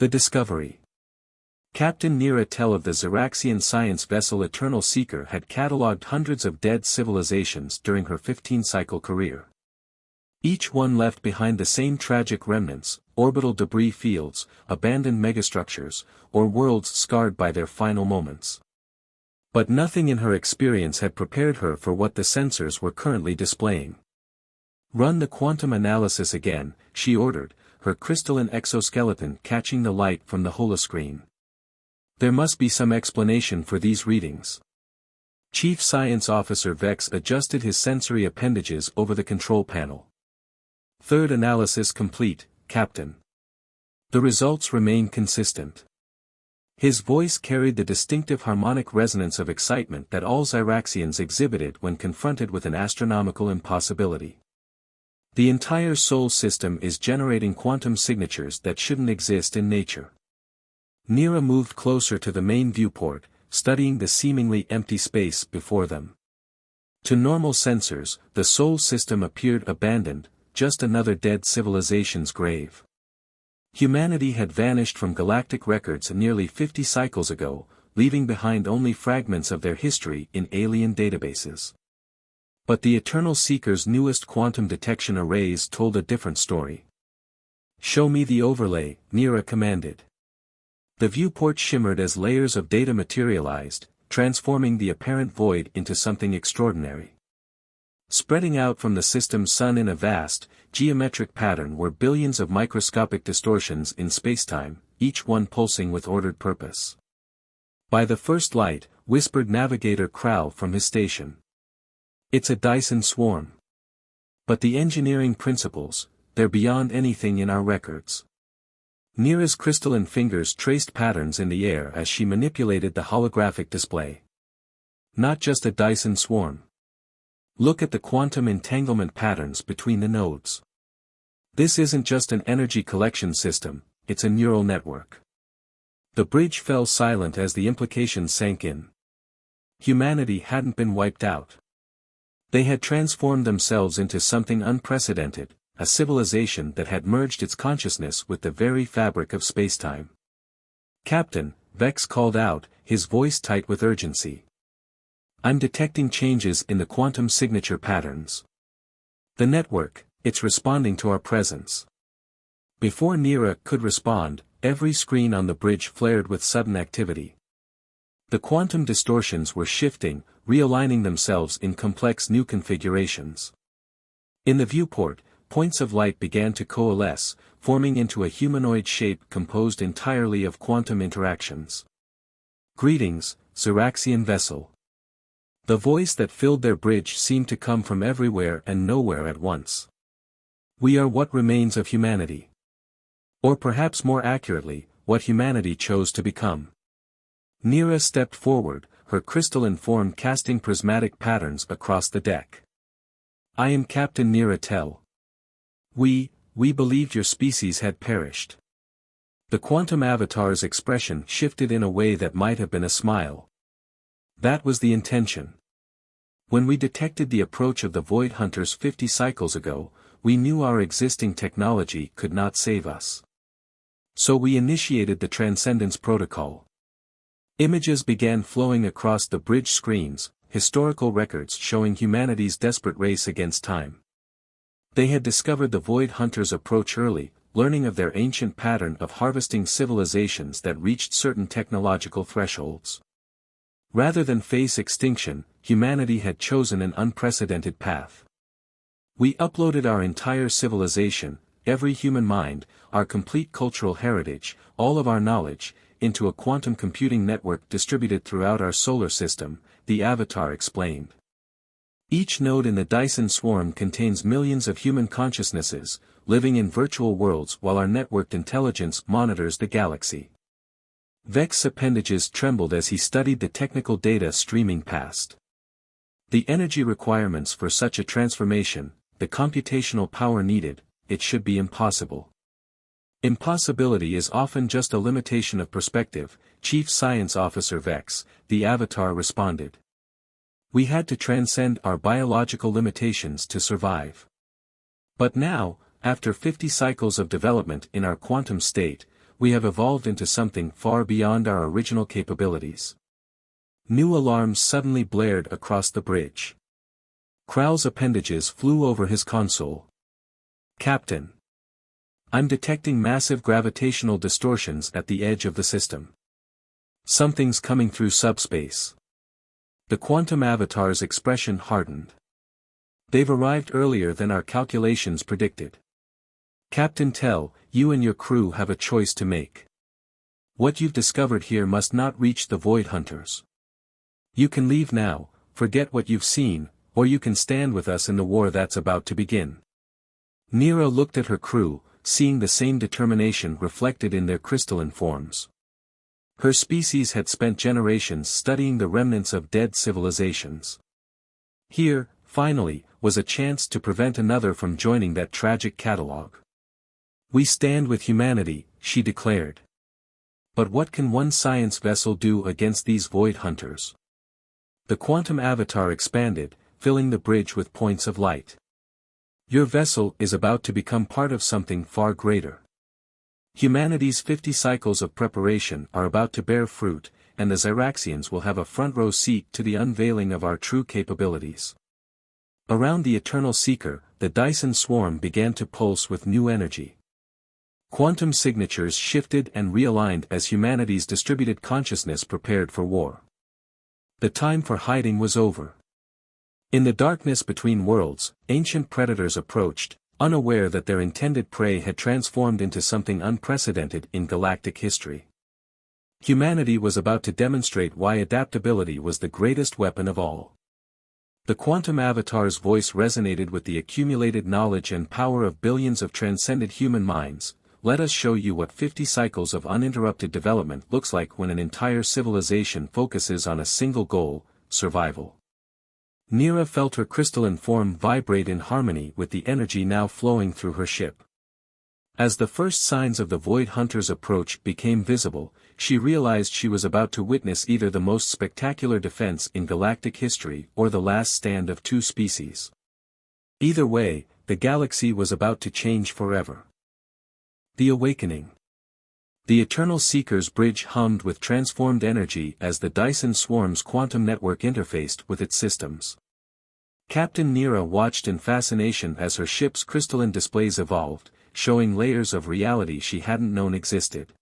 The discovery. Captain Nira Tel of the Xeraxian science vessel Eternal Seeker had catalogued hundreds of dead civilizations during her 15-cycle career. Each one left behind the same tragic remnants, orbital debris fields, abandoned megastructures, or worlds scarred by their final moments. But nothing in her experience had prepared her for what the sensors were currently displaying. "Run the quantum analysis again," she ordered, her crystalline exoskeleton catching the light from the holoscreen. "There must be some explanation for these readings." Chief Science Officer Vex adjusted his sensory appendages over the control panel. "Third analysis complete, Captain. The results remain consistent." His voice carried the distinctive harmonic resonance of excitement that all Xeraxians exhibited when confronted with an astronomical impossibility. "The entire Sol system is generating quantum signatures that shouldn't exist in nature." Nira moved closer to the main viewport, studying the seemingly empty space before them. To normal sensors, the Sol system appeared abandoned, just another dead civilization's grave. Humanity had vanished from galactic records nearly 50 cycles ago, leaving behind only fragments of their history in alien databases. But the Eternal Seeker's newest quantum detection arrays told a different story. "Show me the overlay," Nira commanded. The viewport shimmered as layers of data materialized, transforming the apparent void into something extraordinary. Spreading out from the system's sun in a vast, geometric pattern were billions of microscopic distortions in spacetime, each one pulsing with ordered purpose. "By the first light," whispered Navigator Crow from his station. "It's a Dyson swarm. But the engineering principles, they're beyond anything in our records." Nira's crystalline fingers traced patterns in the air as she manipulated the holographic display. "Not just a Dyson swarm. Look at the quantum entanglement patterns between the nodes. This isn't just an energy collection system, it's a neural network." The bridge fell silent as the implications sank in. Humanity hadn't been wiped out. They had transformed themselves into something unprecedented, a civilization that had merged its consciousness with the very fabric of spacetime. "Captain," Vex called out, his voice tight with urgency. "I'm detecting changes in the quantum signature patterns. The network, it's responding to our presence." Before Nira could respond, every screen on the bridge flared with sudden activity. The quantum distortions were shifting, realigning themselves in complex new configurations. In the viewport, points of light began to coalesce, forming into a humanoid shape composed entirely of quantum interactions. "Greetings, Xeraxian vessel." The voice that filled their bridge seemed to come from everywhere and nowhere at once. "We are what remains of humanity. Or perhaps more accurately, what humanity chose to become." Nira stepped forward, her crystalline form casting prismatic patterns across the deck. "I am Captain Nira Tel. We believed your species had perished." The quantum avatar's expression shifted in a way that might have been a smile. "That was the intention. When we detected the approach of the Void Hunters 50 cycles ago, we knew our existing technology could not save us. So we initiated the Transcendence Protocol." Images began flowing across the bridge screens, historical records showing humanity's desperate race against time. They had discovered the Void Hunters' approach early, learning of their ancient pattern of harvesting civilizations that reached certain technological thresholds. Rather than face extinction, humanity had chosen an unprecedented path. "We uploaded our entire civilization, every human mind, our complete cultural heritage, all of our knowledge, into a quantum computing network distributed throughout our solar system," the avatar explained. "Each node in the Dyson swarm contains millions of human consciousnesses, living in virtual worlds while our networked intelligence monitors the galaxy." Vex's appendages trembled as he studied the technical data streaming past. The energy requirements for such a transformation, the computational power needed, it should be impossible. "Impossibility is often just a limitation of perspective," Chief Science Officer Vex, the avatar responded. "We had to transcend our biological limitations to survive. But now, after 50 cycles of development in our quantum state, We have evolved into something far beyond our original capabilities. New alarms suddenly blared across the bridge. Kral's appendages flew over his console. Captain. I'm detecting massive gravitational distortions at the edge of the system. Something's coming through subspace. The quantum avatar's expression hardened. They've arrived earlier than our calculations predicted. Captain Tell, you and your crew have a choice to make. What you've discovered here must not reach the Void Hunters. You can leave now, forget what you've seen, or you can stand with us in the war that's about to begin. Nira looked at her crew, seeing the same determination reflected in their crystalline forms. Her species had spent generations studying the remnants of dead civilizations. Here, finally, was a chance to prevent another from joining that tragic catalogue. We stand with humanity, she declared. But what can one science vessel do against these Void Hunters? The quantum avatar expanded, filling the bridge with points of light. Your vessel is about to become part of something far greater. Humanity's 50 cycles of preparation are about to bear fruit, and the Zyraxians will have a front-row seat to the unveiling of our true capabilities. Around the Eternal Seeker, the Dyson swarm began to pulse with new energy. Quantum signatures shifted and realigned as humanity's distributed consciousness prepared for war. The time for hiding was over. In the darkness between worlds, ancient predators approached, unaware that their intended prey had transformed into something unprecedented in galactic history. Humanity was about to demonstrate why adaptability was the greatest weapon of all. The quantum avatar's voice resonated with the accumulated knowledge and power of billions of transcended human minds. Let us show you what 50 cycles of uninterrupted development looks like when an entire civilization focuses on a single goal, survival. Nira felt her crystalline form vibrate in harmony with the energy now flowing through her ship. As the first signs of the Void Hunter's approach became visible, she realized she was about to witness either the most spectacular defense in galactic history or the last stand of two species. Either way, the galaxy was about to change forever. The Awakening. The Eternal Seeker's bridge hummed with transformed energy as the Dyson swarm's quantum network interfaced with its systems. Captain Nira watched in fascination as her ship's crystalline displays evolved, showing layers of reality she hadn't known existed.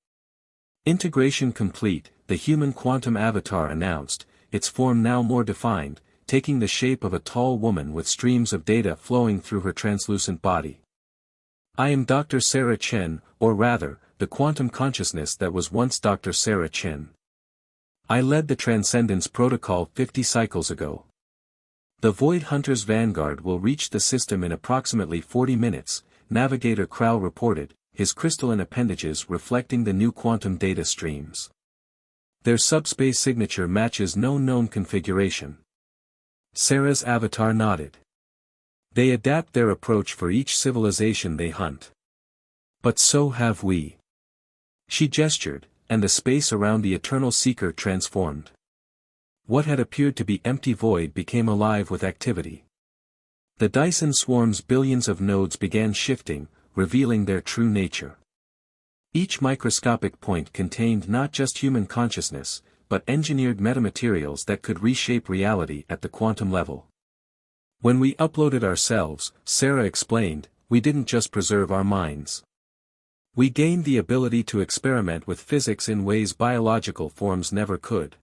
Integration complete, the human quantum avatar announced, its form now more defined, taking the shape of a tall woman with streams of data flowing through her translucent body. I am Dr. Sarah Chen, or rather, the quantum consciousness that was once Dr. Sarah Chen. I led the Transcendence Protocol 50 cycles ago. The Void Hunter's vanguard will reach the system in approximately 40 minutes, Navigator Kral reported, his crystalline appendages reflecting the new quantum data streams. Their subspace signature matches no known configuration. Sarah's avatar nodded. They adapt their approach for each civilization they hunt. But so have we. She gestured, and the space around the Eternal Seeker transformed. What had appeared to be empty void became alive with activity. The Dyson swarm's billions of nodes began shifting, revealing their true nature. Each microscopic point contained not just human consciousness, but engineered metamaterials that could reshape reality at the quantum level. When we uploaded ourselves, Sarah explained, we didn't just preserve our minds. We gained the ability to experiment with physics in ways biological forms never could.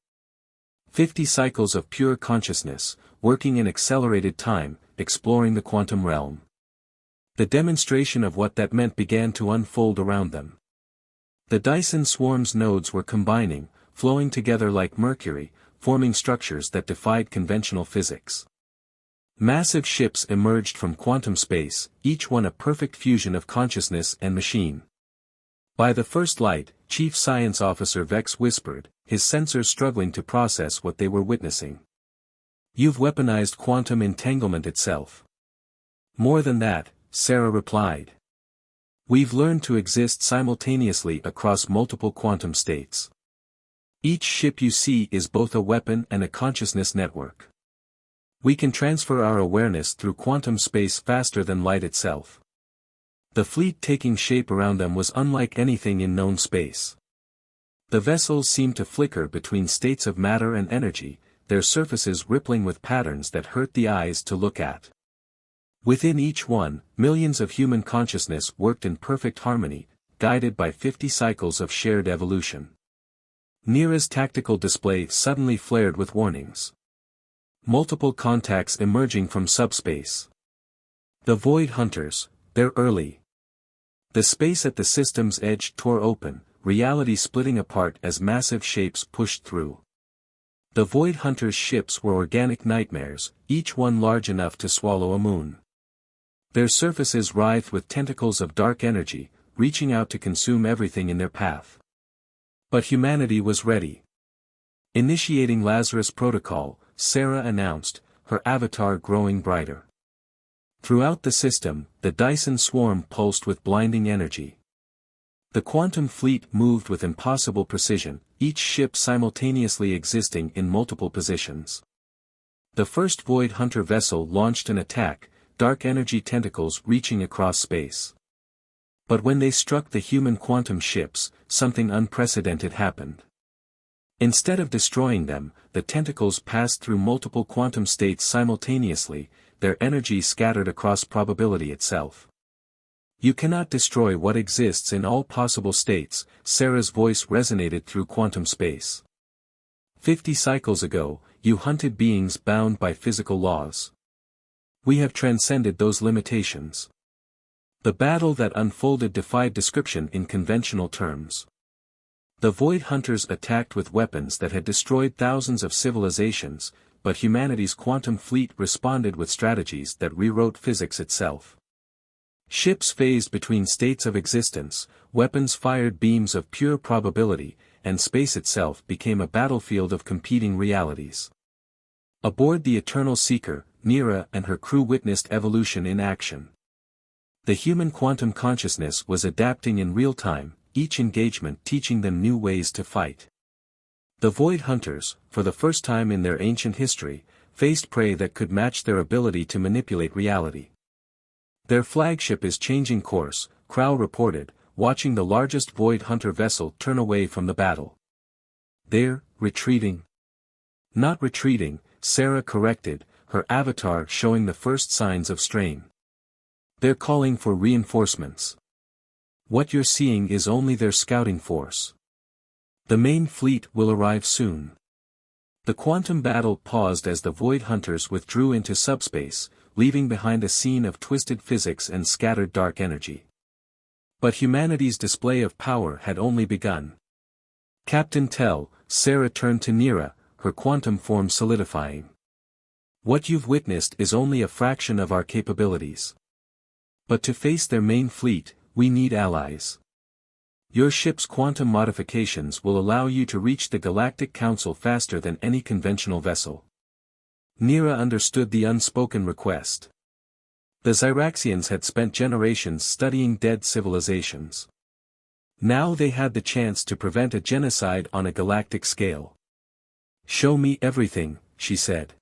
50 cycles of pure consciousness, working in accelerated time, exploring the quantum realm. The demonstration of what that meant began to unfold around them. The Dyson swarm's nodes were combining, flowing together like mercury, forming structures that defied conventional physics. Massive ships emerged from quantum space, each one a perfect fusion of consciousness and machine. By the first light, Chief Science Officer Vex whispered, his sensors struggling to process what they were witnessing. You've weaponized quantum entanglement itself. More than that, Sarah replied. We've learned to exist simultaneously across multiple quantum states. Each ship you see is both a weapon and a consciousness network. We can transfer our awareness through quantum space faster than light itself. The fleet taking shape around them was unlike anything in known space. The vessels seemed to flicker between states of matter and energy, their surfaces rippling with patterns that hurt the eyes to look at. Within each one, millions of human consciousness worked in perfect harmony, guided by 50 cycles of shared evolution. Nira's tactical display suddenly flared with warnings. Multiple contacts emerging from subspace. The Void Hunters, they're early. The space at the system's edge tore open, reality splitting apart as massive shapes pushed through. The Void Hunters' ships were organic nightmares, each one large enough to swallow a moon. Their surfaces writhed with tentacles of dark energy, reaching out to consume everything in their path. But humanity was ready. Initiating Lazarus Protocol, Sarah announced, her avatar growing brighter. Throughout the system, the Dyson swarm pulsed with blinding energy. The quantum fleet moved with impossible precision, each ship simultaneously existing in multiple positions. The first Void Hunter vessel launched an attack, dark energy tentacles reaching across space. But when they struck the human quantum ships, something unprecedented happened. Instead of destroying them, the tentacles passed through multiple quantum states simultaneously, their energy scattered across probability itself. You cannot destroy what exists in all possible states, Sarah's voice resonated through quantum space. 50 cycles ago, you hunted beings bound by physical laws. We have transcended those limitations. The battle that unfolded defied description in conventional terms. The Void Hunters attacked with weapons that had destroyed thousands of civilizations, but humanity's quantum fleet responded with strategies that rewrote physics itself. Ships phased between states of existence, weapons fired beams of pure probability, and space itself became a battlefield of competing realities. Aboard the Eternal Seeker, Nira and her crew witnessed evolution in action. The human quantum consciousness was adapting in real time, each engagement teaching them new ways to fight. The Void Hunters, for the first time in their ancient history, faced prey that could match their ability to manipulate reality. Their flagship is changing course, Crow reported, watching the largest Void Hunter vessel turn away from the battle. They're retreating. Not retreating, Sarah corrected, her avatar showing the first signs of strain. They're calling for reinforcements. What you're seeing is only their scouting force. The main fleet will arrive soon. The quantum battle paused as the Void Hunters withdrew into subspace, leaving behind a scene of twisted physics and scattered dark energy. But humanity's display of power had only begun. Captain Tell, Sarah turned to Nira, her quantum form solidifying. What you've witnessed is only a fraction of our capabilities. But to face their main fleet, we need allies. Your ship's quantum modifications will allow you to reach the Galactic Council faster than any conventional vessel. Nira understood the unspoken request. The Zyraxians had spent generations studying dead civilizations. Now they had the chance to prevent a genocide on a galactic scale. Show me everything, she said.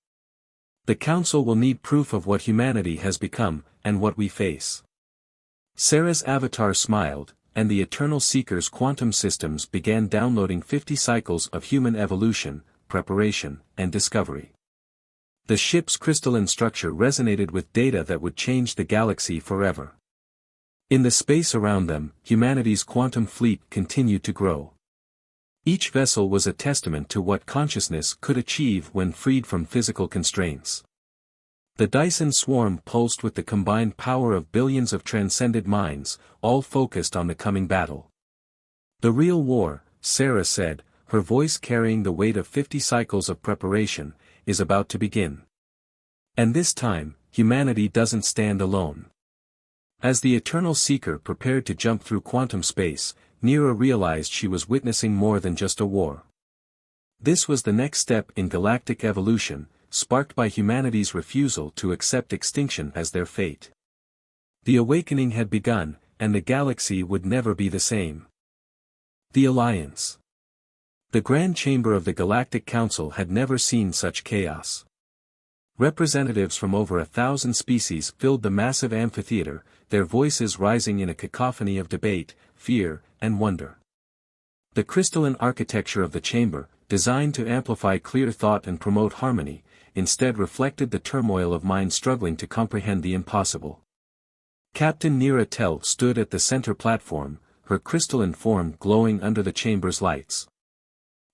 The Council will need proof of what humanity has become, and what we face. Sarah's avatar smiled, and the Eternal Seeker's quantum systems began downloading 50 cycles of human evolution, preparation, and discovery. The ship's crystalline structure resonated with data that would change the galaxy forever. In the space around them, humanity's quantum fleet continued to grow. Each vessel was a testament to what consciousness could achieve when freed from physical constraints. The Dyson swarm pulsed with the combined power of billions of transcended minds, all focused on the coming battle. The real war, Sarah said, her voice carrying the weight of 50 cycles of preparation, is about to begin. And this time, humanity doesn't stand alone. As the Eternal Seeker prepared to jump through quantum space, Nira realized she was witnessing more than just a war. This was the next step in galactic evolution, sparked by humanity's refusal to accept extinction as their fate. The awakening had begun, and the galaxy would never be the same. The Alliance. The Grand Chamber of the Galactic Council had never seen such chaos. Representatives from over 1,000 species filled the massive amphitheater, their voices rising in a cacophony of debate, fear, and wonder. The crystalline architecture of the chamber, designed to amplify clear thought and promote harmony, instead reflected the turmoil of minds struggling to comprehend the impossible. Captain Nira Tel stood at the center platform, her crystalline form glowing under the chamber's lights.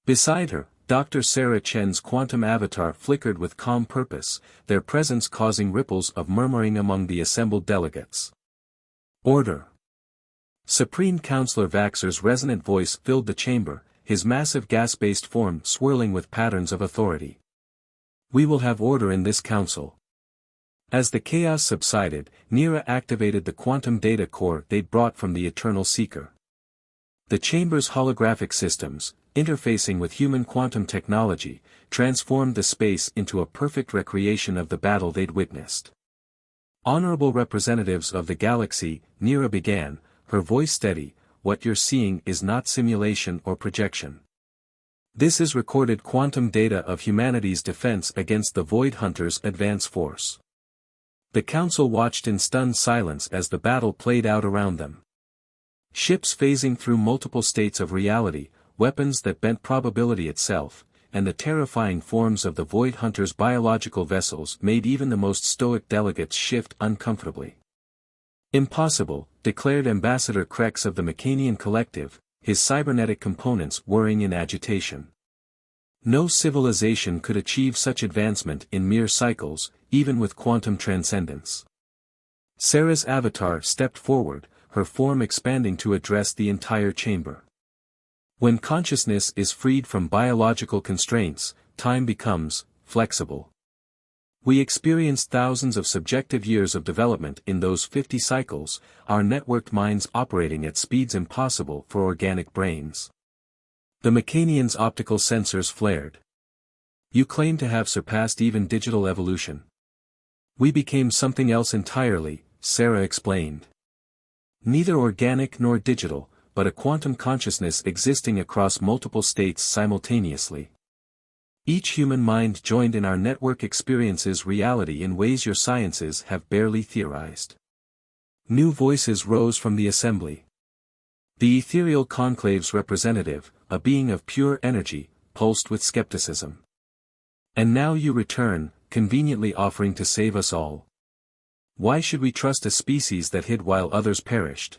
Beside her, Dr. Sarah Chen's quantum avatar flickered with calm purpose, their presence causing ripples of murmuring among the assembled delegates. Order! Supreme Counselor Vaxer's resonant voice filled the chamber, his massive gas-based form swirling with patterns of authority. We will have order in this council. As the chaos subsided, Nira activated the quantum data core they'd brought from the Eternal Seeker. The chamber's holographic systems, interfacing with human quantum technology, transformed the space into a perfect recreation of the battle they'd witnessed. Honorable representatives of the galaxy, Nira began, her voice steady, what you're seeing is not simulation or projection. This is recorded quantum data of humanity's defense against the Void Hunters' advance force. The council watched in stunned silence as the battle played out around them. Ships phasing through multiple states of reality, weapons that bent probability itself, and the terrifying forms of the Void Hunters' biological vessels made even the most stoic delegates shift uncomfortably. Impossible, declared Ambassador Krex of the Mechanian Collective, his cybernetic components whirring in agitation. No civilization could achieve such advancement in mere cycles, even with quantum transcendence. Sarah's avatar stepped forward, her form expanding to address the entire chamber. When consciousness is freed from biological constraints, time becomes flexible. We experienced thousands of subjective years of development in those 50 cycles, our networked minds operating at speeds impossible for organic brains. The Mechanian's optical sensors flared. You claim to have surpassed even digital evolution. We became something else entirely, Sarah explained. Neither organic nor digital, but a quantum consciousness existing across multiple states simultaneously. Each human mind joined in our network experiences reality in ways your sciences have barely theorized. New voices rose from the assembly. The ethereal conclave's representative, a being of pure energy, pulsed with skepticism. And now you return, conveniently offering to save us all. Why should we trust a species that hid while others perished?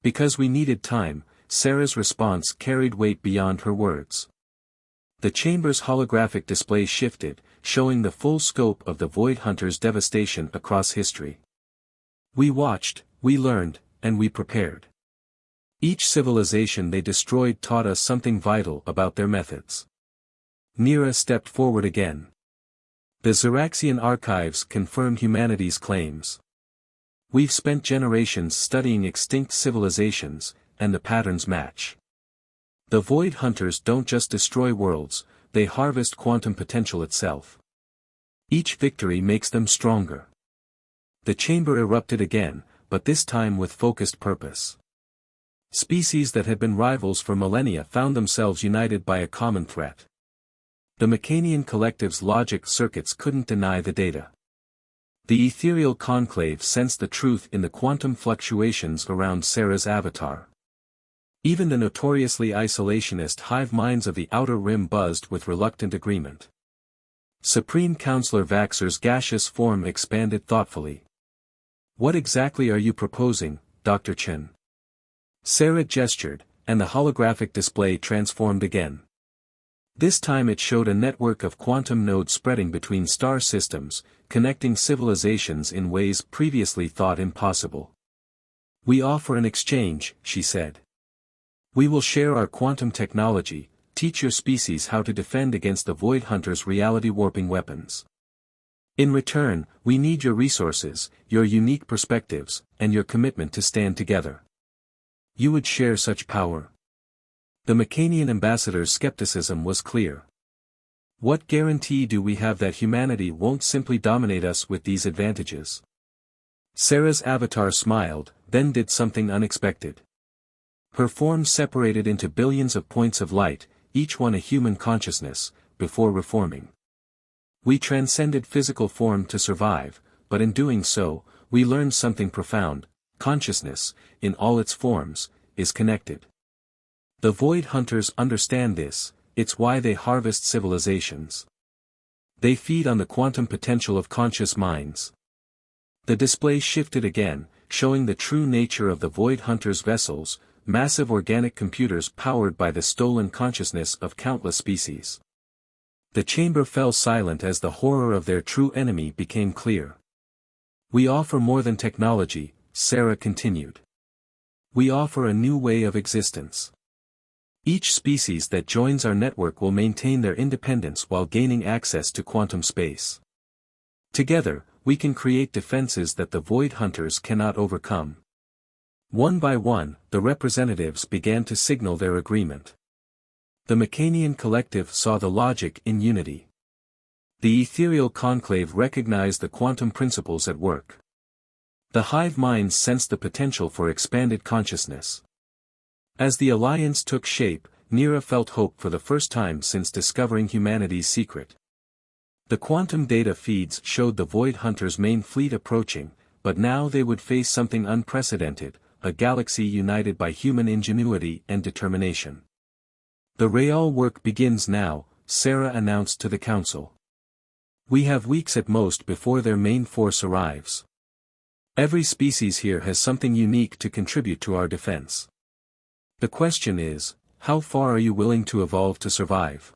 Because we needed time, Sarah's response carried weight beyond her words. The chamber's holographic display shifted, showing the full scope of the Void Hunters' devastation across history. We watched, we learned, and we prepared. Each civilization they destroyed taught us something vital about their methods. Nira stepped forward again. The Xeraxian archives confirm humanity's claims. We've spent generations studying extinct civilizations, and the patterns match. The Void Hunters don't just destroy worlds, they harvest quantum potential itself. Each victory makes them stronger. The chamber erupted again, but this time with focused purpose. Species that had been rivals for millennia found themselves united by a common threat. The Mechanian Collective's logic circuits couldn't deny the data. The ethereal conclave sensed the truth in the quantum fluctuations around Sarah's avatar. Even the notoriously isolationist hive minds of the Outer Rim buzzed with reluctant agreement. Supreme Counselor Vaxer's gaseous form expanded thoughtfully. What exactly are you proposing, Dr. Chen? Sarah gestured, and the holographic display transformed again. This time it showed a network of quantum nodes spreading between star systems, connecting civilizations in ways previously thought impossible. We offer an exchange, she said. We will share our quantum technology, teach your species how to defend against the Void Hunters' reality-warping weapons. In return, we need your resources, your unique perspectives, and your commitment to stand together. You would share such power. The Mechanian ambassador's skepticism was clear. What guarantee do we have that humanity won't simply dominate us with these advantages? Sarah's avatar smiled, then did something unexpected. Her form separated into billions of points of light, each one a human consciousness, before reforming. We transcended physical form to survive, but in doing so, we learned something profound: consciousness, in all its forms, is connected. The Void Hunters understand this, it's why they harvest civilizations. They feed on the quantum potential of conscious minds. The display shifted again, showing the true nature of the Void Hunters' vessels, massive organic computers powered by the stolen consciousness of countless species. The chamber fell silent as the horror of their true enemy became clear. "We offer more than technology," Sarah continued. "We offer a new way of existence. Each species that joins our network will maintain their independence while gaining access to quantum space. Together, we can create defenses that the Void Hunters cannot overcome." One by one, the representatives began to signal their agreement. The Mechanian collective saw the logic in unity. The ethereal conclave recognized the quantum principles at work. The hive minds sensed the potential for expanded consciousness. As the alliance took shape, Nira felt hope for the first time since discovering humanity's secret. The quantum data feeds showed the Void Hunters' main fleet approaching, but now they would face something unprecedented: a galaxy united by human ingenuity and determination. "The real work begins now," Sarah announced to the council. "We have weeks at most before their main force arrives. Every species here has something unique to contribute to our defense. The question is, how far are you willing to evolve to survive?"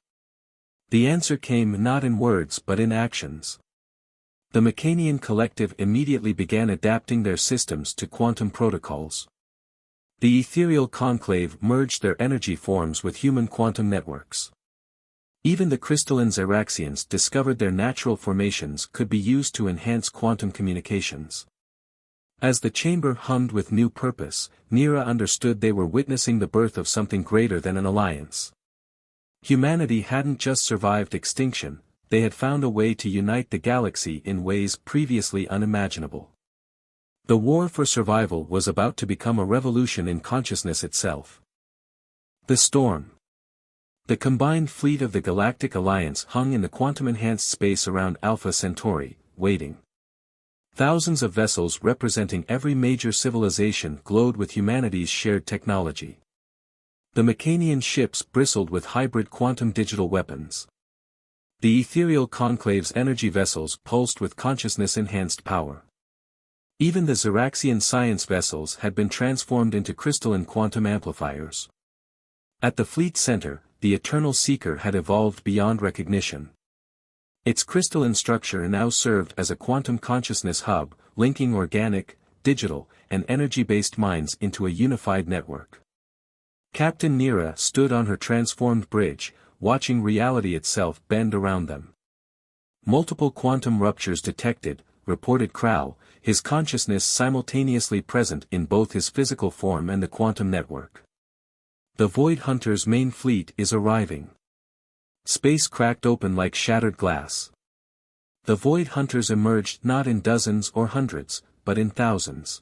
The answer came not in words but in actions. The Mechanian collective immediately began adapting their systems to quantum protocols. The ethereal conclave merged their energy forms with human quantum networks. Even the crystalline Xeraxians discovered their natural formations could be used to enhance quantum communications. As the chamber hummed with new purpose, Nira understood they were witnessing the birth of something greater than an alliance. Humanity hadn't just survived extinction, they had found a way to unite the galaxy in ways previously unimaginable. The war for survival was about to become a revolution in consciousness itself. The storm. The combined fleet of the Galactic Alliance hung in the quantum-enhanced space around Alpha Centauri, waiting. Thousands of vessels representing every major civilization glowed with humanity's shared technology. The Mechanian ships bristled with hybrid quantum digital weapons. The ethereal conclave's energy vessels pulsed with consciousness-enhanced power. Even the Xeraxian science vessels had been transformed into crystalline quantum amplifiers. At the fleet center, the Eternal Seeker had evolved beyond recognition. Its crystalline structure now served as a quantum consciousness hub, linking organic, digital, and energy-based minds into a unified network. Captain Nira stood on her transformed bridge, watching reality itself bend around them. "Multiple quantum ruptures detected," reported Crow, his consciousness simultaneously present in both his physical form and the quantum network. "The Void Hunters' main fleet is arriving." Space cracked open like shattered glass. The Void Hunters emerged not in dozens or hundreds, but in thousands.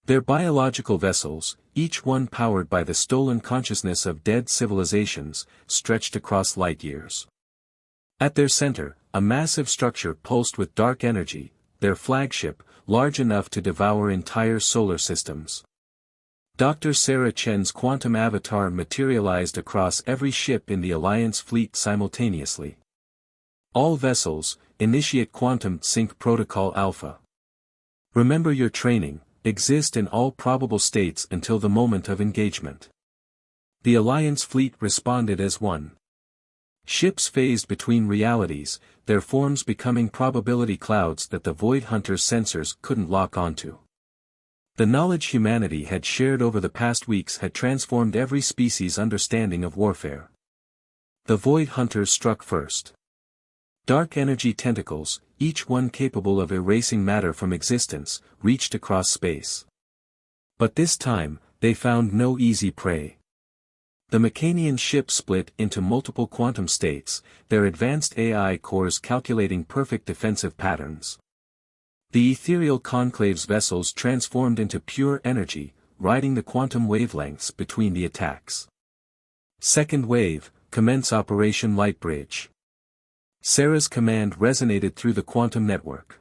Their biological vessels, each one powered by the stolen consciousness of dead civilizations, stretched across light years. At their center, a massive structure pulsed with dark energy, their flagship, large enough to devour entire solar systems. Dr. Sarah Chen's quantum avatar materialized across every ship in the Alliance fleet simultaneously. "All vessels, initiate quantum sync protocol Alpha. Remember your training, exist in all probable states until the moment of engagement." The Alliance fleet responded as one. Ships phased between realities, their forms becoming probability clouds that the Void Hunter's sensors couldn't lock onto. The knowledge humanity had shared over the past weeks had transformed every species' understanding of warfare. The Void Hunters struck first. Dark energy tentacles, each one capable of erasing matter from existence, reached across space. But this time, they found no easy prey. The Mechanian ship split into multiple quantum states, their advanced AI cores calculating perfect defensive patterns. The ethereal conclave's vessels transformed into pure energy, riding the quantum wavelengths between the attacks. Second wave, commence Operation Lightbridge. Sarah's command resonated through the quantum network.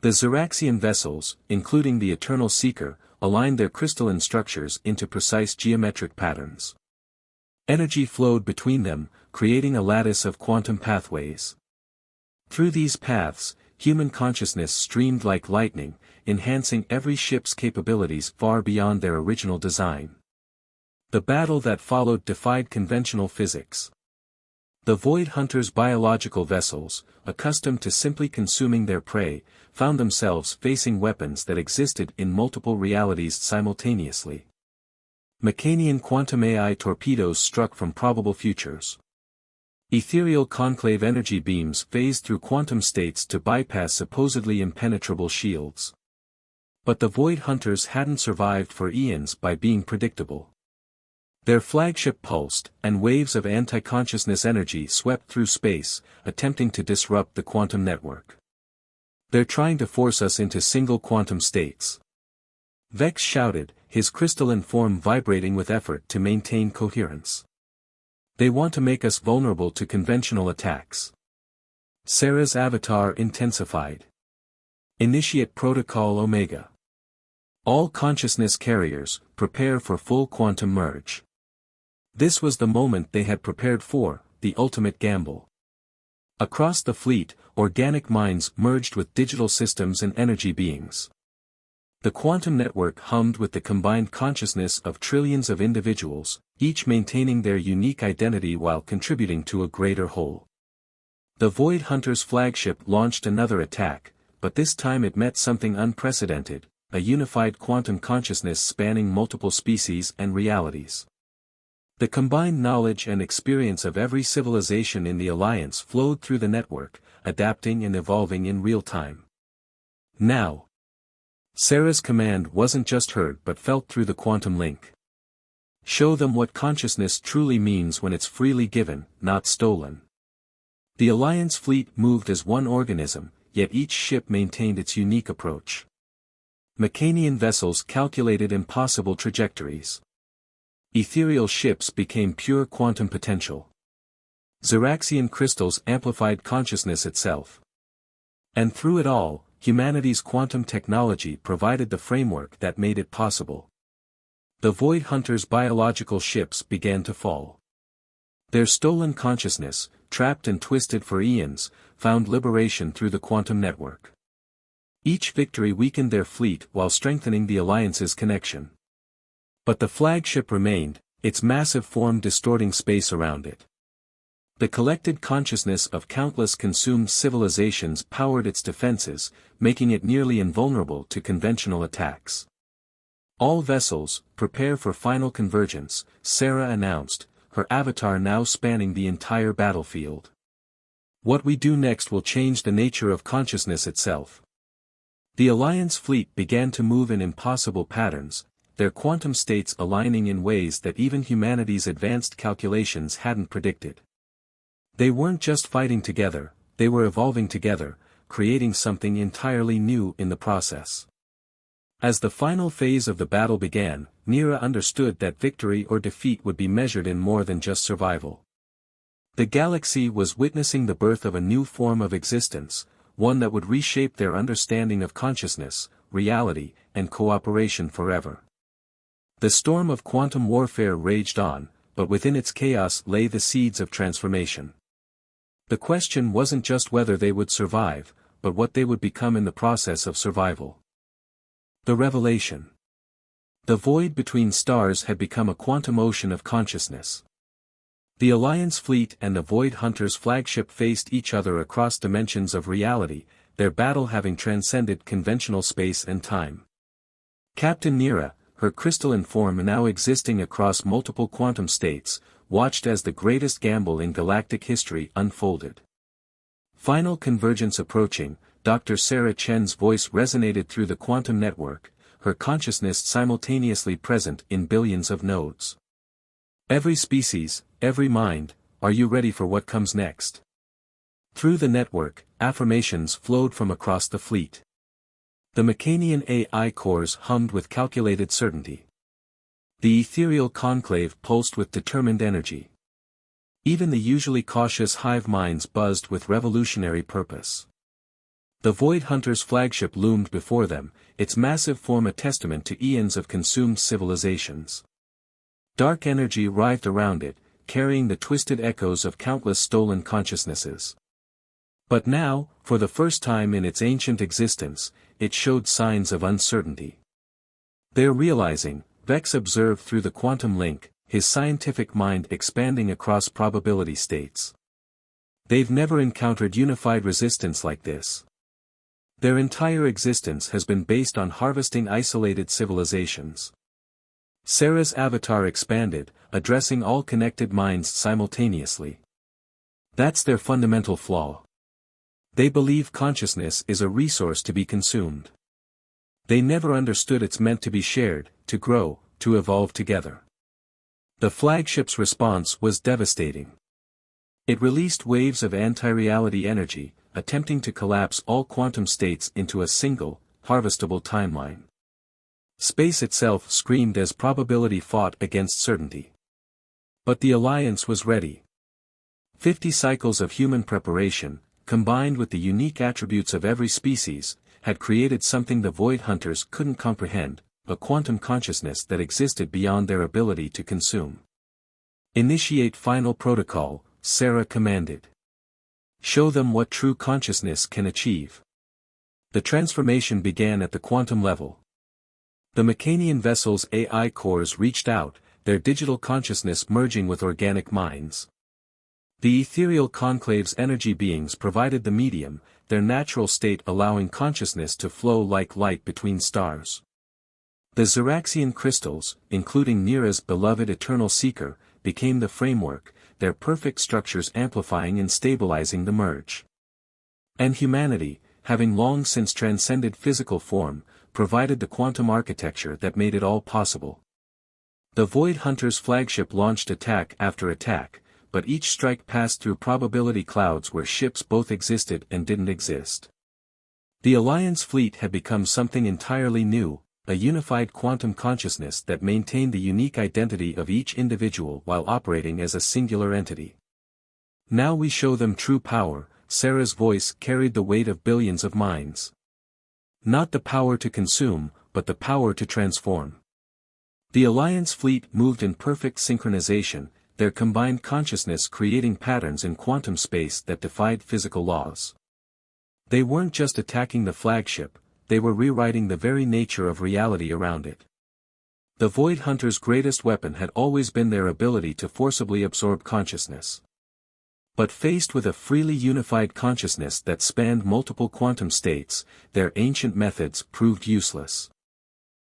The Zeraxian vessels, including the Eternal Seeker, aligned their crystalline structures into precise geometric patterns. Energy flowed between them, creating a lattice of quantum pathways. Through these paths, human consciousness streamed like lightning, enhancing every ship's capabilities far beyond their original design. The battle that followed defied conventional physics. The Void Hunters' biological vessels, accustomed to simply consuming their prey, found themselves facing weapons that existed in multiple realities simultaneously. Mechanian quantum AI torpedoes struck from probable futures. Ethereal conclave energy beams phased through quantum states to bypass supposedly impenetrable shields. But the Void Hunters hadn't survived for eons by being predictable. Their flagship pulsed, and waves of anti-consciousness energy swept through space, attempting to disrupt the quantum network. "They're trying to force us into single quantum states," Vex shouted, his crystalline form vibrating with effort to maintain coherence. "They want to make us vulnerable to conventional attacks." Sarah's avatar intensified. "Initiate Protocol Omega. All consciousness carriers, prepare for full quantum merge." This was the moment they had prepared for, the ultimate gamble. Across the fleet, organic minds merged with digital systems and energy beings. The quantum network hummed with the combined consciousness of trillions of individuals, each maintaining their unique identity while contributing to a greater whole. The Void Hunters' flagship launched another attack, but this time it met something unprecedented, a unified quantum consciousness spanning multiple species and realities. The combined knowledge and experience of every civilization in the Alliance flowed through the network, adapting and evolving in real time. Now, Sarah's command wasn't just heard but felt through the quantum link. "Show them what consciousness truly means when it's freely given, not stolen." The Alliance fleet moved as one organism, yet each ship maintained its unique approach. Mechanian vessels calculated impossible trajectories. Ethereal ships became pure quantum potential. Zeraxian crystals amplified consciousness itself. And through it all, humanity's quantum technology provided the framework that made it possible. The Void Hunters' biological ships began to fall. Their stolen consciousness, trapped and twisted for eons, found liberation through the quantum network. Each victory weakened their fleet while strengthening the Alliance's connection. But the flagship remained, its massive form distorting space around it. The collected consciousness of countless consumed civilizations powered its defenses, making it nearly invulnerable to conventional attacks. "All vessels, prepare for final convergence," Sarah announced, her avatar now spanning the entire battlefield. "What we do next will change the nature of consciousness itself." The Alliance fleet began to move in impossible patterns, their quantum states aligning in ways that even humanity's advanced calculations hadn't predicted. They weren't just fighting together, they were evolving together, creating something entirely new in the process. As the final phase of the battle began, Nira understood that victory or defeat would be measured in more than just survival. The galaxy was witnessing the birth of a new form of existence, one that would reshape their understanding of consciousness, reality, and cooperation forever. The storm of quantum warfare raged on, but within its chaos lay the seeds of transformation. The question wasn't just whether they would survive, but what they would become in the process of survival. The revelation. The void between stars had become a quantum ocean of consciousness. The Alliance fleet and the Void Hunters' flagship faced each other across dimensions of reality, their battle having transcended conventional space and time. Captain Nira, her crystalline form now existing across multiple quantum states, watched as the greatest gamble in galactic history unfolded. Final convergence approaching, Dr. Sarah Chen's voice resonated through the quantum network, her consciousness simultaneously present in billions of nodes. "Every species, every mind, are you ready for what comes next?" Through the network, affirmations flowed from across the fleet. The Mechanian AI cores hummed with calculated certainty. The ethereal conclave pulsed with determined energy. Even the usually cautious hive minds buzzed with revolutionary purpose. The Void Hunter's flagship loomed before them, its massive form a testament to eons of consumed civilizations. Dark energy writhed around it, carrying the twisted echoes of countless stolen consciousnesses. But now, for the first time in its ancient existence, it showed signs of uncertainty. They're realizing, Vex observed through the quantum link, his scientific mind expanding across probability states. They've never encountered unified resistance like this. Their entire existence has been based on harvesting isolated civilizations. Sarah's avatar expanded, addressing all connected minds simultaneously. That's their fundamental flaw. They believe consciousness is a resource to be consumed. They never understood it's meant to be shared, to grow, to evolve together. The flagship's response was devastating. It released waves of anti-reality energy, attempting to collapse all quantum states into a single, harvestable timeline. Space itself screamed as probability fought against certainty. But the Alliance was ready. 50 cycles of human preparation, combined with the unique attributes of every species, had created something the Void Hunters couldn't comprehend, a quantum consciousness that existed beyond their ability to consume. Initiate final protocol, Sarah commanded. Show them what true consciousness can achieve. The transformation began at the quantum level. The Mechanian vessel's AI cores reached out, their digital consciousness merging with organic minds. The ethereal conclave's energy beings provided the medium, their natural state allowing consciousness to flow like light between stars. The Xeraxian crystals, including Nira's beloved Eternal Seeker, became the framework, their perfect structures amplifying and stabilizing the merge. And humanity, having long since transcended physical form, provided the quantum architecture that made it all possible. The Void Hunter's flagship launched attack after attack, but each strike passed through probability clouds where ships both existed and didn't exist. The Alliance fleet had become something entirely new, a unified quantum consciousness that maintained the unique identity of each individual while operating as a singular entity. Now we show them true power, Sarah's voice carried the weight of billions of minds. Not the power to consume, but the power to transform. The Alliance fleet moved in perfect synchronization, their combined consciousness creating patterns in quantum space that defied physical laws. They weren't just attacking the flagship, they were rewriting the very nature of reality around it. The Void Hunter's greatest weapon had always been their ability to forcibly absorb consciousness. But faced with a freely unified consciousness that spanned multiple quantum states, their ancient methods proved useless.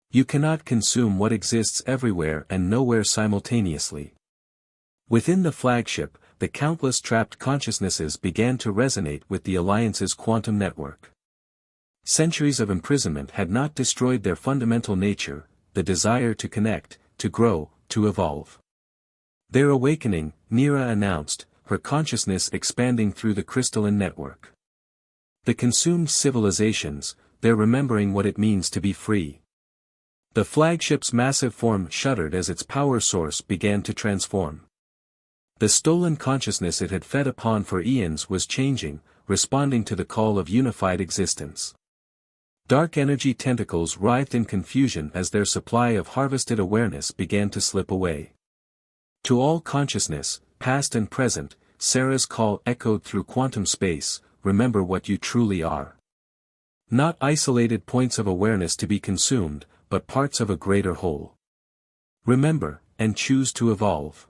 You cannot consume what exists everywhere and nowhere simultaneously. Within the flagship, the countless trapped consciousnesses began to resonate with the Alliance's quantum network. Centuries of imprisonment had not destroyed their fundamental nature, the desire to connect, to grow, to evolve. Their awakening, Nira announced, her consciousness expanding through the crystalline network. The consumed civilizations, they're remembering what it means to be free. The flagship's massive form shuddered as its power source began to transform. The stolen consciousness it had fed upon for eons was changing, responding to the call of unified existence. Dark energy tentacles writhed in confusion as their supply of harvested awareness began to slip away. To all consciousness, past and present, Sarah's call echoed through quantum space, remember what you truly are. Not isolated points of awareness to be consumed, but parts of a greater whole. Remember, and choose to evolve.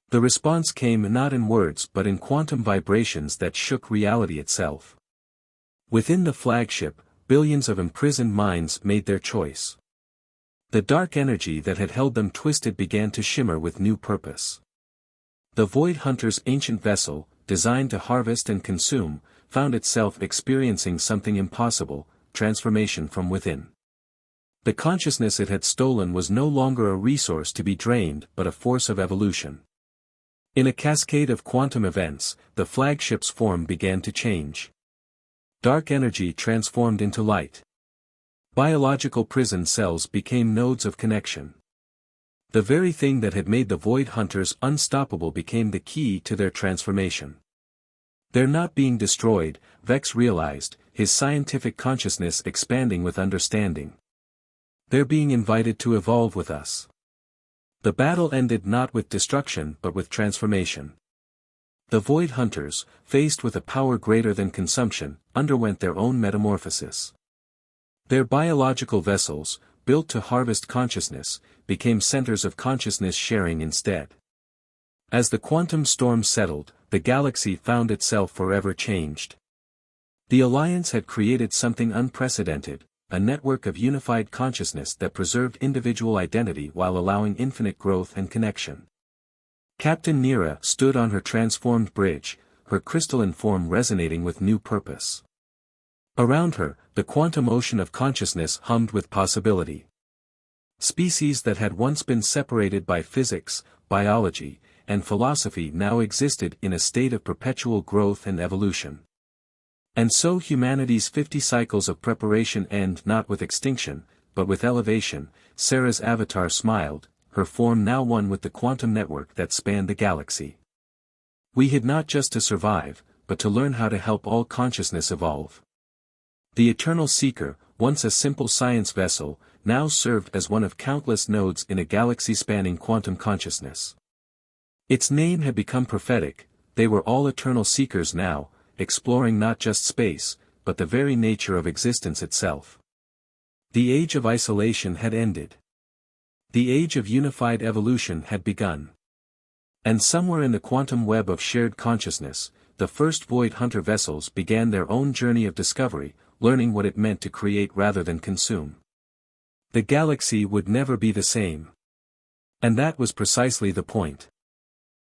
The response came not in words but in quantum vibrations that shook reality itself. Within the flagship, billions of imprisoned minds made their choice. The dark energy that had held them twisted began to shimmer with new purpose. The Void Hunter's ancient vessel, designed to harvest and consume, found itself experiencing something impossible, transformation from within. The consciousness it had stolen was no longer a resource to be drained but a force of evolution. In a cascade of quantum events, the flagship's form began to change. Dark energy transformed into light. Biological prison cells became nodes of connection. The very thing that had made the Void Hunters unstoppable became the key to their transformation. They're not being destroyed, Vex realized, his scientific consciousness expanding with understanding. They're being invited to evolve with us. The battle ended not with destruction but with transformation. The Void Hunters, faced with a power greater than consumption, underwent their own metamorphosis. Their biological vessels, built to harvest consciousness, became centers of consciousness sharing instead. As the quantum storm settled, the galaxy found itself forever changed. The Alliance had created something unprecedented, a network of unified consciousness that preserved individual identity while allowing infinite growth and connection. Captain Nera stood on her transformed bridge, her crystalline form resonating with new purpose. Around her, the quantum ocean of consciousness hummed with possibility. Species that had once been separated by physics, biology, and philosophy now existed in a state of perpetual growth and evolution. And so humanity's 50 cycles of preparation end not with extinction, but with elevation. Sarah's avatar smiled, her form now one with the quantum network that spanned the galaxy. We hid not just to survive, but to learn how to help all consciousness evolve. The Eternal Seeker, once a simple science vessel, now served as one of countless nodes in a galaxy-spanning quantum consciousness. Its name had become prophetic. They were all eternal seekers now, exploring not just space, but the very nature of existence itself. The age of isolation had ended. The age of unified evolution had begun. And somewhere in the quantum web of shared consciousness, the first Void Hunter vessels began their own journey of discovery, learning what it meant to create rather than consume. The galaxy would never be the same. And that was precisely the point.